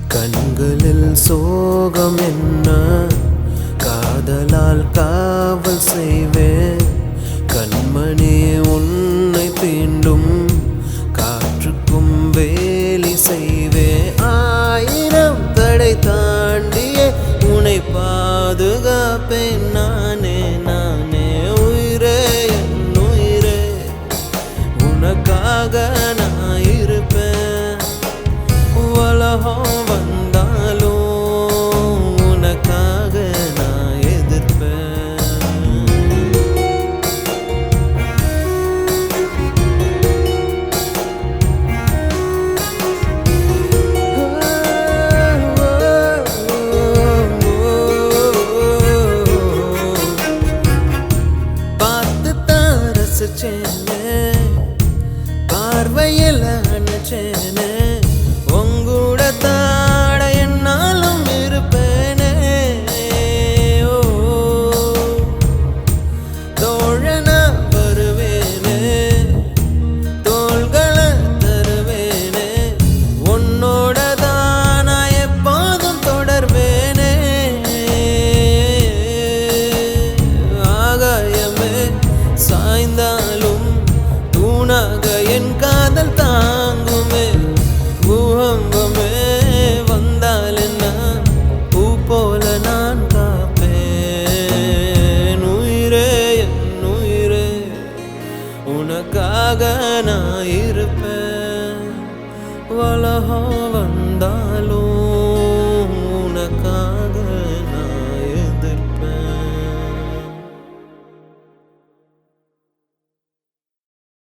கண்களில் சோகம் என்ன காதலால் காவல் செய்வேன் கண்மணி உன்னை தீண்டும் காற்றுக்கும் வேலி செய்வேன் ஆயிரம் தடை தாண்டியே உன்னை பாதுகாப்பேன் நானே நானே உயிரே என் உயிரே உனக்காக நான் இருப்பேன் உலகம் வந்தாலும் உனக்காக நான் எதிர்ப்பேன் பார்த்து தான் ரசிச்சேனே பார்வையில் அணைச்சேனே உங்கூட தாட என்னாலும் இருப்பேனே ஓ தோழனா வருவேனே தோள்களை தருவேனே உன்னோட தான் நான் எப்போதும் தொடர்வேனே ஆகாயமே சாய்ந்தாலும் தூணாக என் காதல் தாங்குமே பூகம்பமே வந்தால் என்ன பூ போல நான் காப்பேன் உயிரே என் உயிரே உனக்காக நான் இருப்பேன் உலகம்